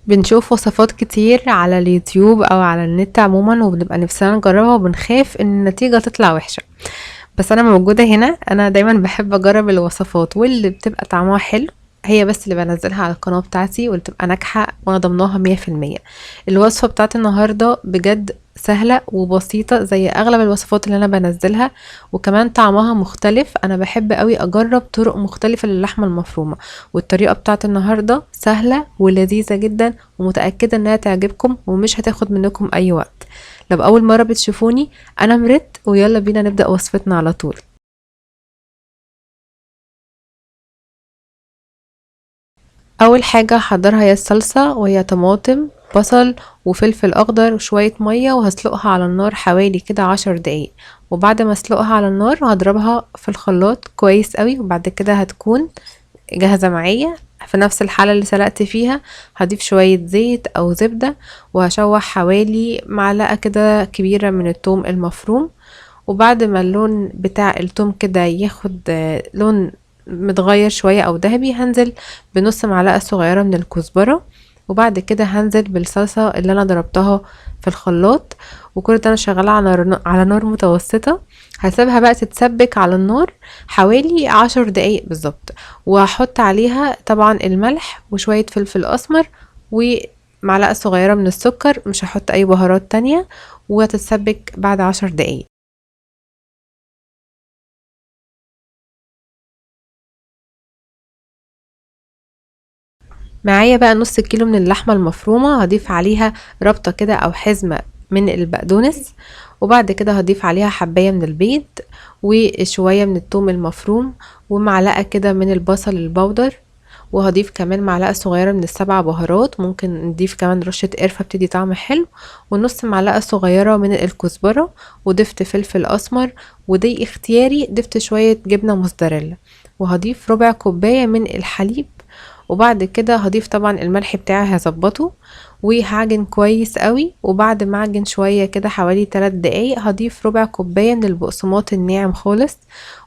بنشوف وصفات كتير على اليوتيوب او على النت عموما، وبنبقى نفسنا نجربها وبنخاف ان النتيجة تطلع وحشة. بس انا موجودة هنا، انا دايما بحب اجرب الوصفات واللي بتبقى طعمها حلو هي بس اللي بنزلها على القناة بتاعتي، واللي بتبقى ناجحة وانا ضمناها 100%. الوصفة بتاعت النهاردة بجد سهلة وبسيطة زي اغلب الوصفات اللي انا بنزلها، وكمان طعمها مختلف. انا بحب قوي اجرب طرق مختلفة للحمة المفرومة، والطريقة بتاعت النهاردة سهلة ولذيذة جدا، ومتأكدة انها تعجبكم ومش هتاخد منكم اي وقت. لو اول مرة بتشوفوني، انا مرت، ويلا بينا نبدأ وصفتنا على طول. اول حاجة هحضرها هي الصلصة، وهي طماطم، بصل، وفلفل اخضر وشوية مية، وهسلقها على النار حوالي كده 10 دقايق. وبعد ما اسلقها على النار هضربها في الخلاط كويس قوي، وبعد كده هتكون جاهزة معايا. في نفس الحلة اللي سلقت فيها هضيف شوية زيت او زبدة، وهشوح حوالي معلقة كده كبيرة من الثوم المفروم. وبعد ما اللون بتاع التوم كده ياخد لون متغير شوية او ذهبي، هنزل بنص معلقة صغيرة من الكزبرة. وبعد كده هنزل بالصلصة اللي انا ضربتها في الخلاط. وكل ده انا شغالة على نار متوسطة. هسيبها بقى تتسبك على النار حوالي 10 دقايق بالظبط. وهحط عليها طبعا الملح وشوية فلفل اسمر ومعلقة صغيرة من السكر، مش هحط اي بهارات تانية. وهتتسبك بعد 10 دقايق. معايا بقى نص كيلو من اللحمة المفرومة، هضيف عليها ربطة كده او حزمة من البقدونس. وبعد كده هضيف عليها حباية من البيض، وشوية من الثوم المفروم، ومعلقة كده من البصل البودر. وهضيف كمان معلقة صغيرة من السبع بهارات، ممكن نضيف كمان رشة قرفة بتدي طعم حلو. ونص معلقة صغيرة من الكزبرة. وضفت فلفل اسمر، ودي اختياري، ضفت شوية جبنة موزاريلا. وهضيف ربع كوباية من الحليب. وبعد كده هضيف طبعا الملح بتاعي هظبطه. وهعجن كويس قوي. وبعد ما اعجن شوية كده حوالي 3 دقايق، هضيف ربع كوباية من البقسماط الناعم خالص.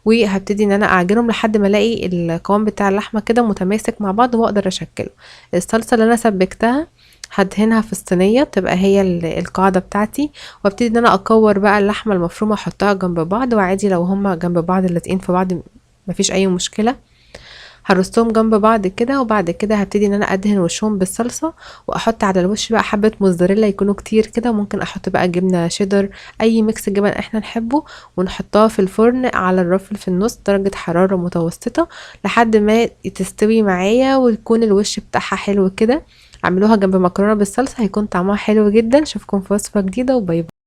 وهبتدي ان انا اعجنهم لحد ما الاقي القوام بتاع اللحمة كده متماسك مع بعض واقدر اشكله. الصلصة اللي انا سبكتها هدهنها في الصينية تبقى هي القاعدة بتاعتي. وابتدي ان انا اكور بقى اللحمة المفرومة احطها جنب بعض، وعادي لو هما جنب بعض لازقين في بعض مفيش اي مشكلة. هرصهم جنب بعض كده، وبعد كده هبتدي ان انا ادهن وشهم بالصلصة. واحط على الوش بقى حبة موزاريلا يكونوا كتير كده، ممكن احط بقى جبنة شيدر، اي ميكس جبن احنا نحبه. ونحطها في الفرن على الرف في النص درجة حرارة متوسطة لحد ما تستوي معايا ويكون الوش بتاعها حلو كده. اعملوها جنب مكرونة بالصلصة هيكون طعمها حلو جدا. اشوفكم في وصفة جديدة، وباي باي.